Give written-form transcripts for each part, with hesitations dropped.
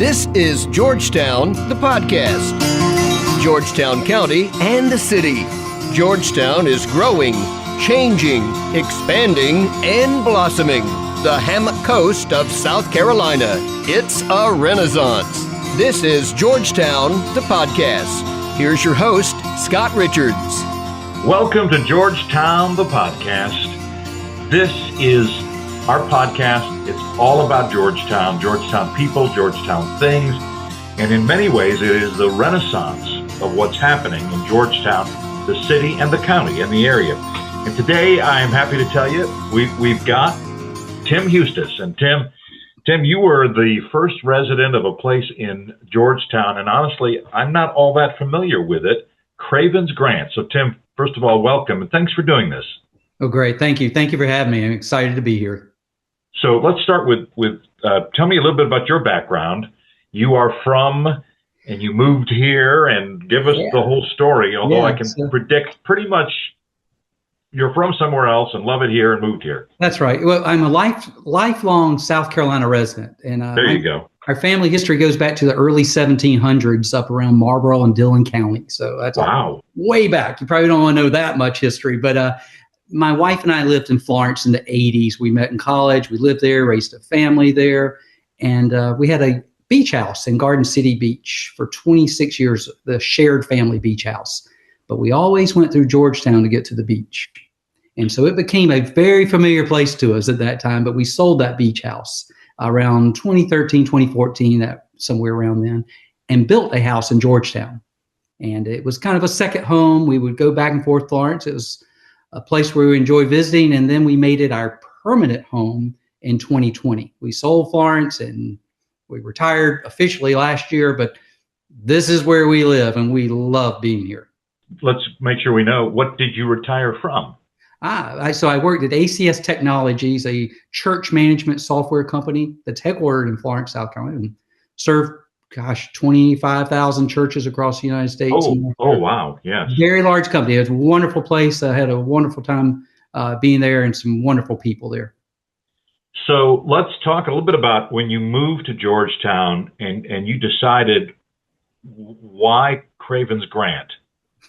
This is Georgetown, the podcast. Georgetown County and the city. Georgetown is growing, changing, expanding, and blossoming. The Hammock Coast of South Carolina. It's a renaissance. This is Georgetown, the podcast. Here's your host, Scott Richards. Welcome to Georgetown, the podcast. This is our podcast. It's all about Georgetown, Georgetown people, Georgetown things, and in many ways it is the renaissance of what's happening in Georgetown, the city and the county and the area. And today I am happy to tell you we've got Tim Heustess. And Tim, you were the first resident of a place in Georgetown, and honestly, I'm not all that familiar with it, Craven's Grant. So Tim, first of all, welcome, and thanks for doing this. Oh, great. Thank you. Thank you for having me. I'm excited to be here. So let's start with tell me a little bit about your background. You are from, and you moved here, and give us the whole story, although I can predict pretty much you're from somewhere else and love it here and moved here. That's right. Well, I'm a lifelong South Carolina resident. And there you go. Our family history goes back to the early 1700s up around Marlboro and Dillon County. So that's way back. You probably don't want to know that much history, but my wife and I lived in Florence in the 80s. We met in college. We lived there, raised a family there. And we had a beach house in Garden City Beach for 26 years, the shared family beach house. But we always went through Georgetown to get to the beach. And so it became a very familiar place to us at that time. But we sold that beach house around 2013, 2014, somewhere around then, and built a house in Georgetown. And it was kind of a second home. We would go back and forth Florence. It was a place where we enjoy visiting, and then we made it our permanent home in 2020. We sold Florence and we retired officially last year, but this is where we live and we love being here. Let's make sure we know, what did you retire from? So I worked at ACS Technologies, a church management software company that's headquartered in Florence, South Carolina, and served 25,000 churches across the United States. Oh, wow. Yes. Very large company. It was a wonderful place. I had a wonderful time being there and some wonderful people there. So let's talk a little bit about when you moved to Georgetown and you decided why Craven's Grant.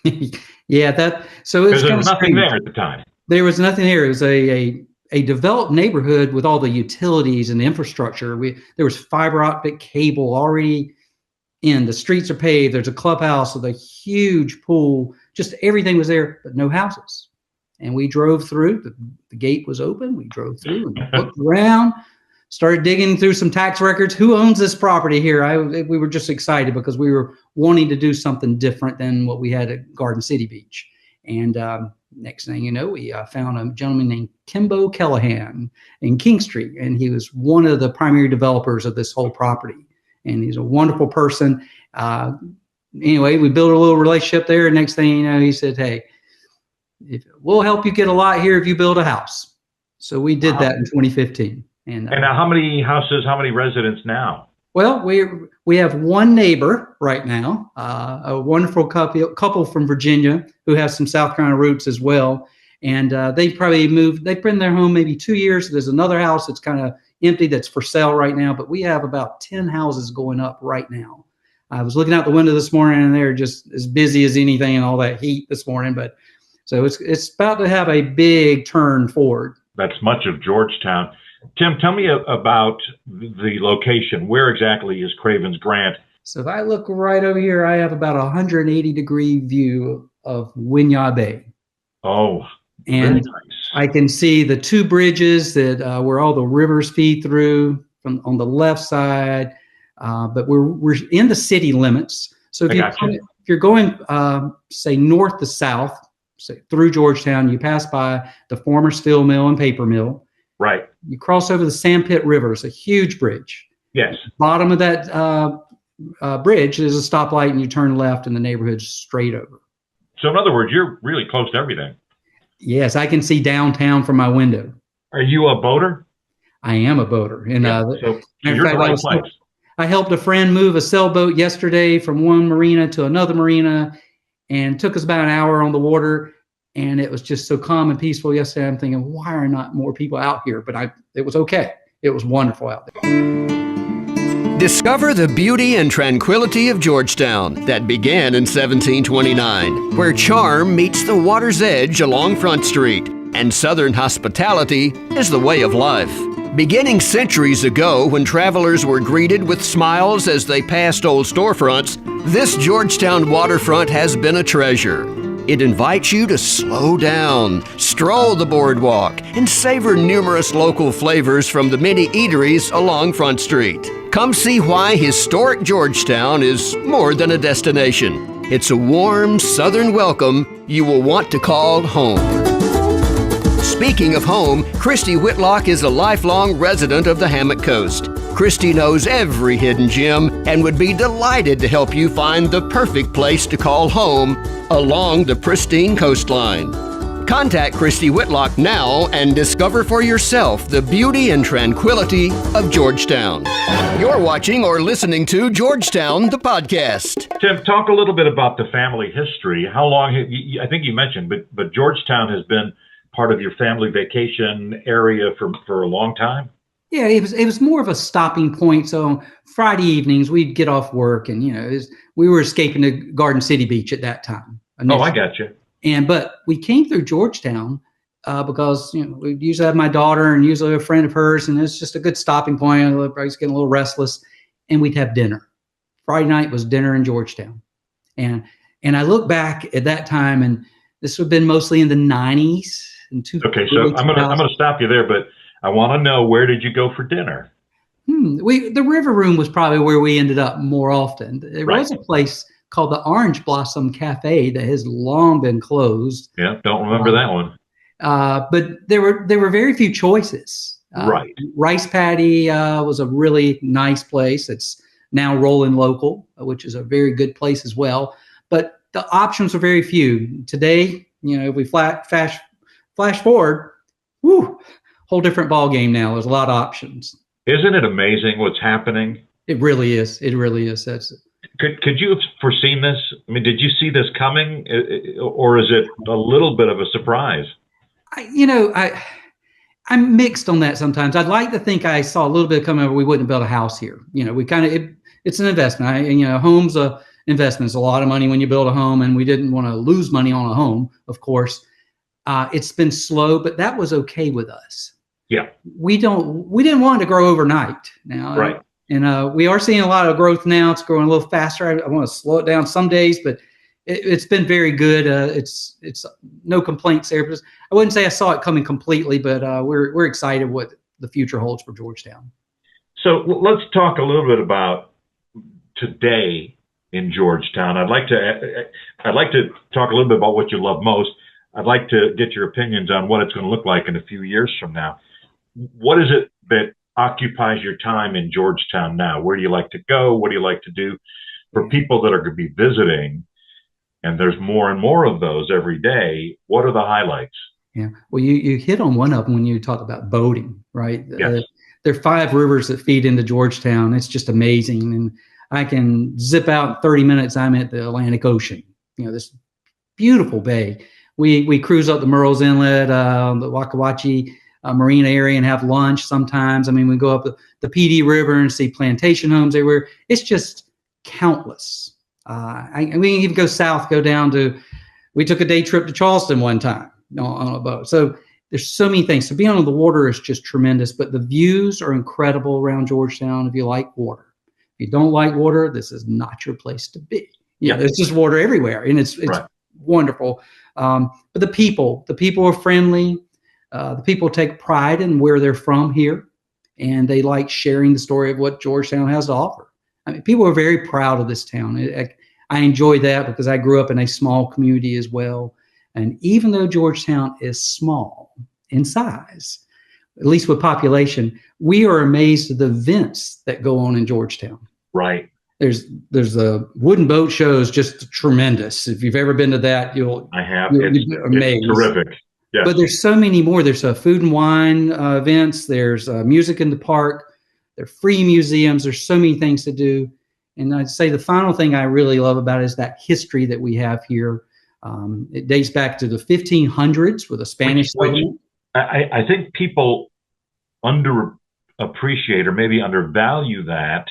So it's there was nothing there at the time. There was nothing there. It was a developed neighborhood with all the utilities and the infrastructure. There was fiber optic cable already in. The streets are paved. There's a clubhouse with a huge pool. Just everything was there, but no houses. And we drove through. The gate was open. We drove through and looked around, started digging through some tax records. Who owns this property here? We were just excited because we were wanting to do something different than what we had at Garden City Beach. And next thing you know, we found a gentleman named Kimbo Callahan in King Street, and he was one of the primary developers of this whole property. And he's a wonderful person. Anyway, we built a little relationship there. And next thing you know, he said, "Hey, we'll help you get a lot here if you build a house." So we did that in 2015. And how many houses, how many residents now? Well, we have one neighbor right now, a wonderful couple from Virginia who has some South Carolina roots as well. And they probably moved, they've been in their home maybe 2 years. There's another house that's kind of empty that's for sale right now, but we have about 10 houses going up right now. I was looking out the window this morning and they're just as busy as anything and all that heat this morning. But so it's about to have a big turn forward. That's much of Georgetown. Tim, tell me about the location. Where exactly is Craven's Grant? So if I look right over here, I have about a 180-degree view of Winyah Bay. Oh, and very nice. I can see the two bridges that where all the rivers feed through from on the left side. But we're in the city limits. So if you're going, say, north to south, say through Georgetown, you pass by the former steel mill and paper mill. Right. You cross over the Sandpit River. It's a huge bridge. Yes. Bottom of that bridge is a stoplight, and you turn left, and the neighborhood's straight over. So in other words, you're really close to everything. Yes, I can see downtown from my window. Are you a boater? I am a boater. And so you're in the right place. I helped a friend move a sailboat yesterday from one marina to another marina, and took us about an hour on the water. And it was just so calm and peaceful yesterday. I'm thinking, why are not more people out here? But it was okay. It was wonderful out there. Discover the beauty and tranquility of Georgetown that began in 1729, where charm meets the water's edge along Front Street, and Southern hospitality is the way of life. Beginning centuries ago when travelers were greeted with smiles as they passed old storefronts, this Georgetown waterfront has been a treasure. It invites you to slow down, stroll the boardwalk, and savor numerous local flavors from the many eateries along Front Street. Come see why historic Georgetown is more than a destination. It's a warm Southern welcome you will want to call home. Speaking of home, Christy Whitlock is a lifelong resident of the Hammock Coast. Christy knows every hidden gem and would be delighted to help you find the perfect place to call home along the pristine coastline. Contact Christy Whitlock now and discover for yourself the beauty and tranquility of Georgetown. You're watching or listening to Georgetown, the podcast. Tim, talk a little bit about the family history. How long, I think you mentioned, but Georgetown has been part of your family vacation area for a long time? Yeah, it was more of a stopping point. So Friday evenings we'd get off work, and we were escaping to Garden City Beach at that time. Initially. Oh, I got you. But we came through Georgetown because we usually have my daughter and usually a friend of hers, and it's just a good stopping point. Everybody's getting a little restless, and we'd have dinner. Friday night was dinner in Georgetown, and I look back at that time, and this would have been mostly in the 90s. Okay, so I'm gonna stop you there, but I want to know, where did you go for dinner? The River Room was probably where we ended up more often. There was a place called the Orange Blossom Cafe that has long been closed. Yeah, don't remember that one. But there were very few choices. Right. Rice Paddy was a really nice place. It's now Rolling Local, which is a very good place as well. But the options are very few. Today, if we flash forward, whole different ball game now. There's a lot of options. Isn't it amazing what's happening? It really is. It really is. Could you have foreseen this? I mean, did you see this coming, or is it a little bit of a surprise? I'm mixed on that sometimes. I'd like to think I saw a little bit coming over. We wouldn't build a house here. It's an investment. Home's a investment. It's a lot of money when you build a home, and we didn't want to lose money on a home, of course. It's been slow, but that was okay with us. Yeah. We didn't want it to grow overnight now. Right. And we are seeing a lot of growth now. It's growing a little faster. I want to slow it down some days, but it's been very good. It's no complaints there. I wouldn't say I saw it coming completely, but we're excited what the future holds for Georgetown. So let's talk a little bit about today in Georgetown. I'd like to talk a little bit about what you love most. I'd like to get your opinions on what it's going to look like in a few years from now. What is it that occupies your time in Georgetown now? Where do you like to go? What do you like to do? For people that are going to be visiting, and there's more and more of those every day, what are the highlights? Yeah, well, you hit on one of them when you talk about boating, right? Yes. There are 5 rivers that feed into Georgetown. It's just amazing. And I can zip out in 30 minutes. I'm at the Atlantic Ocean, this beautiful bay. We cruise up the Murrells Inlet, the Waka Wachi Marina area, and have lunch sometimes. I mean, we go up the PD River and see plantation homes everywhere. It's just countless. We can even go south, we took a day trip to Charleston one time on a boat. So there's so many things. So being on the water is just tremendous, but the views are incredible around Georgetown if you like water. If you don't like water, this is not your place to be. There's just water everywhere, and it's right. Wonderful. But the people are friendly. The people take pride in where they're from here, and they like sharing the story of what Georgetown has to offer. I mean, people are very proud of this town. I enjoy that because I grew up in a small community as well. And even though Georgetown is small in size, at least with population, we are amazed at the events that go on in Georgetown. Right. There's the wooden boat show is just tremendous. If you've ever been to that, I have. It's amazing. It's terrific. Yes. But there's so many more. There's food and wine events. There's music in the park. There are free museums. There's so many things to do. And I'd say the final thing I really love about it is that history that we have here. It dates back to the 1500s with a Spanish settlement. I think people underappreciate or maybe undervalue that,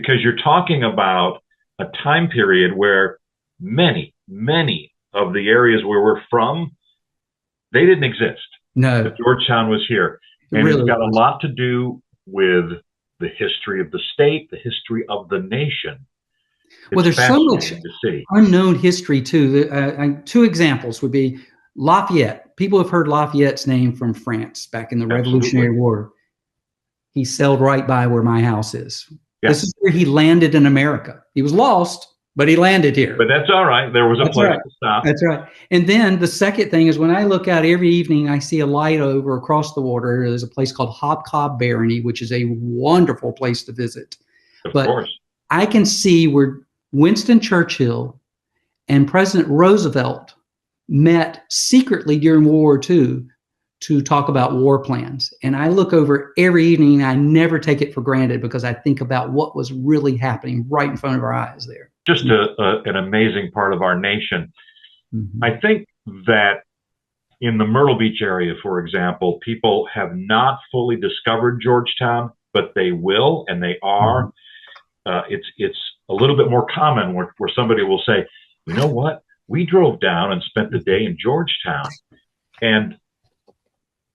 because you're talking about a time period where many of the areas where we're from, they didn't exist. No. But Georgetown was here. And really it's got a lot to do with the history of the state, the history of the nation. Well, there's so much to see. Unknown history too. Two examples would be Lafayette. People have heard Lafayette's name from France back in the Revolutionary War. He sailed right by where my house is. Yeah. This is where he landed in America. He was lost, but he landed here. But that's all right. There was a place to stop. That's right. And then the second thing is when I look out every evening, I see a light over across the water. There's a place called Hobcob Barony, which is a wonderful place to visit. Of course. I can see where Winston Churchill and President Roosevelt met secretly during World War II to talk about war plans. And I look over every evening, and I never take it for granted because I think about what was really happening right in front of our eyes there. Just an amazing part of our nation. Mm-hmm. I think that in the Myrtle Beach area, for example, people have not fully discovered Georgetown, but they will, and they are. Mm-hmm. It's a little bit more common where somebody will say, you know what? We drove down and spent the day in Georgetown. And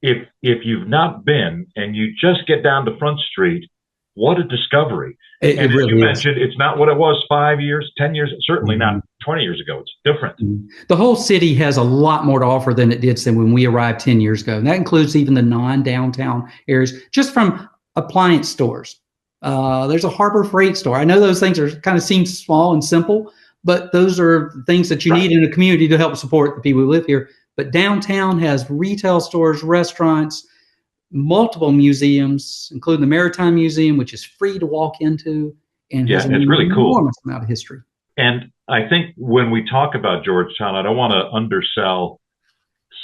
if you've not been and you just get down to Front Street, what a discovery. And as you mentioned, it's not what it was 5 years, 10 years, certainly not 20 years ago. It's different. The whole city has a lot more to offer than it did when we arrived 10 years ago. And that includes even the non-downtown areas, just from appliance stores. There's a Harbor Freight store. I know those things kind of seem small and simple, but those are things that you need in a community to help support the people who live here. But downtown has retail stores, restaurants, multiple museums, including the Maritime Museum, which is free to walk into, and has an really enormous amount of history. And I think when we talk about Georgetown, I don't want to undersell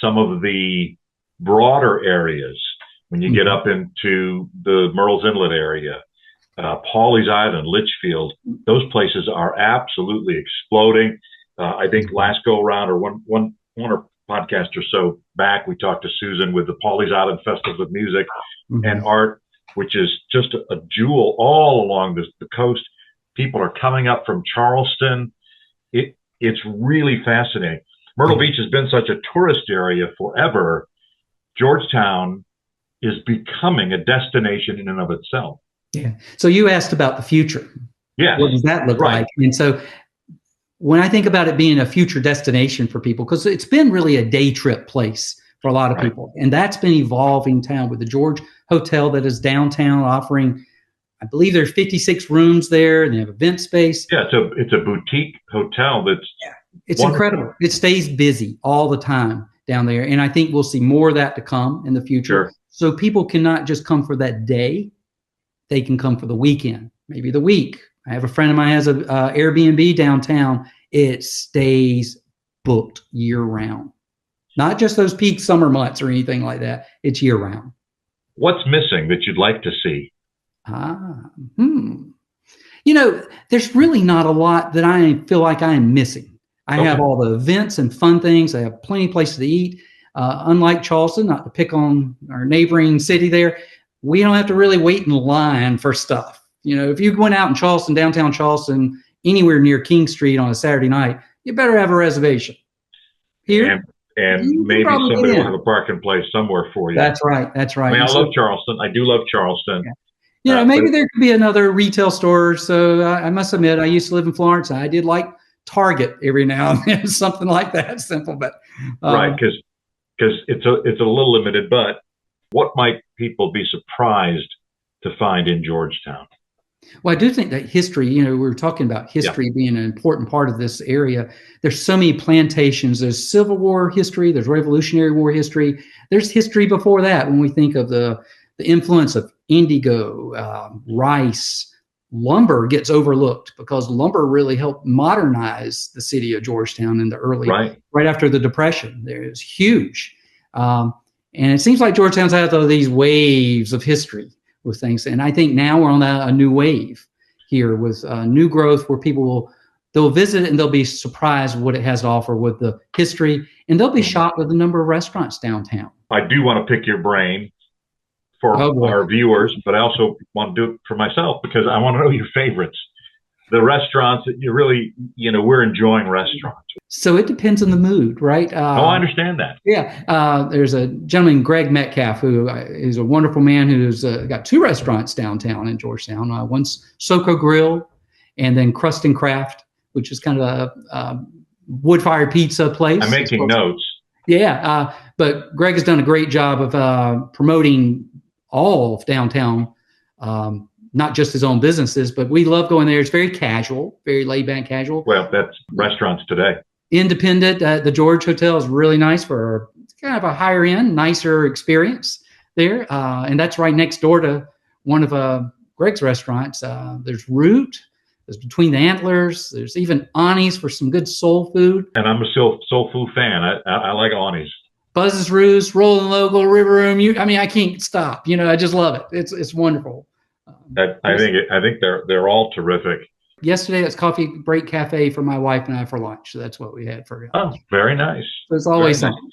some of the broader areas. When you get up into the Murrells Inlet area, Pawleys Island, Litchfield, those places are absolutely exploding. I think last go around or one podcast or so back, we talked to Susan with the Pawleys Island Festival of Music and Art, which is just a jewel all along the coast. People are coming up from Charleston. It's really fascinating. Myrtle Beach has been such a tourist area forever. Georgetown is becoming a destination in and of itself. Yeah. So you asked about the future. Yeah. What does that look like? And so when I think about it being a future destination for people, because it's been really a day trip place for a lot of people, and that's been evolving town with the George Hotel that is downtown offering, I believe there's 56 rooms there, and they have event space. Yeah, it's a boutique hotel it's wonderful. Incredible. It stays busy all the time down there, and I think we'll see more of that to come in the future. Sure. So people cannot just come for that day; they can come for the weekend, maybe the week. I have a friend of mine has an Airbnb downtown. It stays booked year round, not just those peak summer months or anything like that. It's year round. What's missing that you'd like to see? You know, there's really not a lot that I feel like I am missing. I have all the events and fun things. I have plenty of places to eat. Unlike Charleston, not to pick on our neighboring city there, we don't have to really wait in line for stuff. You know, if you went out in Charleston, downtown Charleston, anywhere near King Street on a Saturday night, you better have a reservation. Here, and maybe somebody will have a parking place somewhere for you. That's right. That's right. I mean, I love Charleston. I do love Charleston. Yeah. You know, maybe there could be another retail store. So I must admit, I used to live in Florence. I did like Target every now and then, something like that. Simple, but right, because it's a little limited. But what might people be surprised to find in Georgetown? Well, I do think that history, you know, we were talking about history being an important part of this area. There's so many plantations. There's Civil War history. There's Revolutionary War history. There's history before that when we think of the influence of indigo, rice. Lumber gets overlooked because lumber really helped modernize the city of Georgetown in the early, right after the Depression. There's huge. And it seems like Georgetown's had these waves of history with things. And I think now we're on a new wave here with new growth where people they'll visit it and they'll be surprised what it has to offer with the history. And they'll be shocked with the number of restaurants downtown. I do want to pick your brain. for our viewers, but I also want to do it for myself because I want to know your favorites. The restaurants that you really, we're enjoying restaurants. So it depends on the mood, right? I understand that. Yeah. There's a gentleman, Greg Metcalf, who is a wonderful man who's got 2 restaurants downtown in Georgetown. One's Soko Grill and then Crust and Craft, which is kind of a wood-fired pizza place. I'm making notes. Yeah. But Greg has done a great job of promoting all of downtown, not just his own businesses, but we love going there. It's very casual, very laid back casual. Well, that's restaurants today. Independent. The George Hotel is really nice for kind of a higher end, nicer experience there. And that's right next door to one of Greg's restaurants. There's Root. There's Between the Antlers. There's even Ani's for some good soul food. And I'm a soul food fan. I like Ani's. Buzz's Roost, Rolling Local, River Room. I can't stop. I just love it. It's wonderful. I think they're all terrific. Yesterday, it's Coffee Break Cafe for my wife and I for lunch. So that's what we had for. Oh, very nice. So it's always something.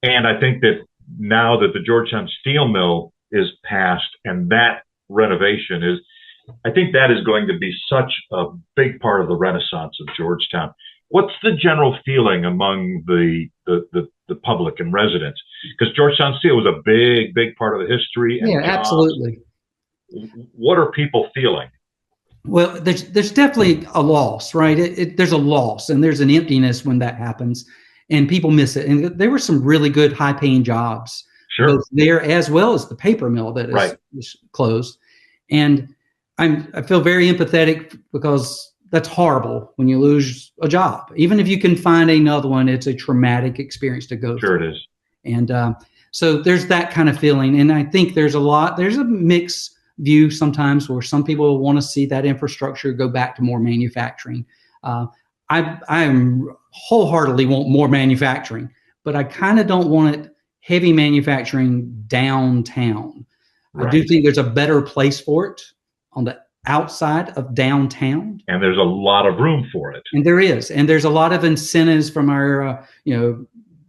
Nice. And I think that now that the Georgetown Steel Mill is passed and that renovation is, I think that is going to be such a big part of the renaissance of Georgetown. What's the general feeling among the public and residents? Because Georgetown Steel was a big part of the history. And yeah, jobs. Absolutely. What are people feeling? Well, there's definitely a loss, right? There's a loss and there's an emptiness when that happens and people miss it. And there were some really good high-paying jobs both there as well as the paper mill that is closed. And I feel very empathetic because that's horrible when you lose a job. Even if you can find another one, it's a traumatic experience to go through. Sure it is. And so there's that kind of feeling. And I think there's a mixed view sometimes where some people want to see that infrastructure go back to more manufacturing. I wholeheartedly want more manufacturing, but I kind of don't want it heavy manufacturing downtown. Right. I do think there's a better place for it on the outside of downtown. And there's a lot of room for it. And there is. And there's a lot of incentives from our,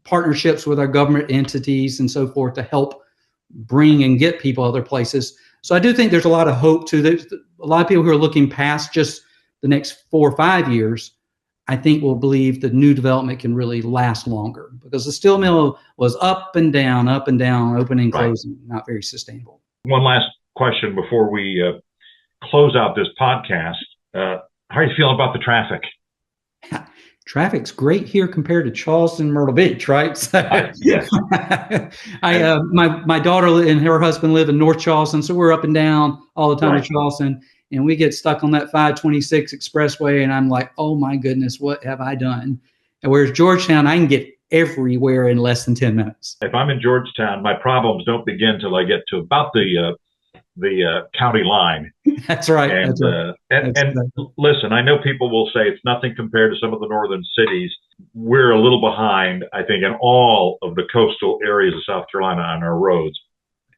partnerships with our government entities and so forth to help bring and get people other places. So I do think there's a lot of hope too. There's a lot of people who are looking past just the next 4 or 5 years, I think will believe the new development can really last longer because the steel mill was up and down, opening and closing, not very sustainable. One last question before we close out this podcast. How are you feeling about the traffic? Traffic's great here compared to Charleston, Myrtle Beach, right? So, yes. My daughter and her husband live in North Charleston, so we're up and down all the time in Charleston, and we get stuck on that 526 expressway, and I'm like, oh my goodness, what have I done? And whereas Georgetown, I can get everywhere in less than 10 minutes. If I'm in Georgetown, my problems don't begin till I get to about the county line. That's right. And listen, I know people will say it's nothing compared to some of the northern cities. We're a little behind, I think, in all of the coastal areas of South Carolina on our roads.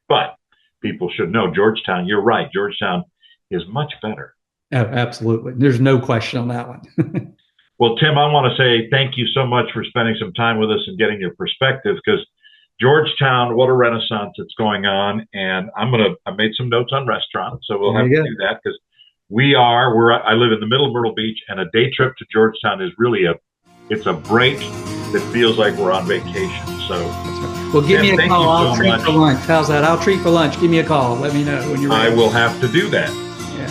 But people should know Georgetown, you're right. Georgetown is much better. Oh, absolutely. There's no question on that one. Well, Tim, I want to say thank you so much for spending some time with us and getting your perspective because Georgetown, what a renaissance that's going on. And I made some notes on restaurants, so we'll have to do that because I live in the middle of Myrtle Beach and a day trip to Georgetown is really it's a break that feels like we're on vacation. So, well, give me a call. I'll treat for lunch. How's that? I'll treat for lunch. Give me a call. Let me know when you're ready. I will have to do that. Yeah.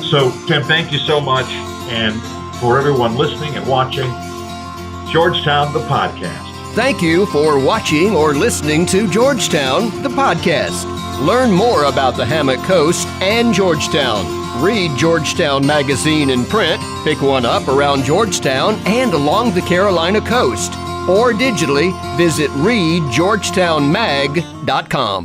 So, Tim, thank you so much. And for everyone listening and watching, Georgetown, the podcast. Thank you for watching or listening to Georgetown, the podcast. Learn more about the Hammock Coast and Georgetown. Read Georgetown Magazine in print, pick one up around Georgetown and along the Carolina coast. Or digitally, visit readgeorgetownmag.com.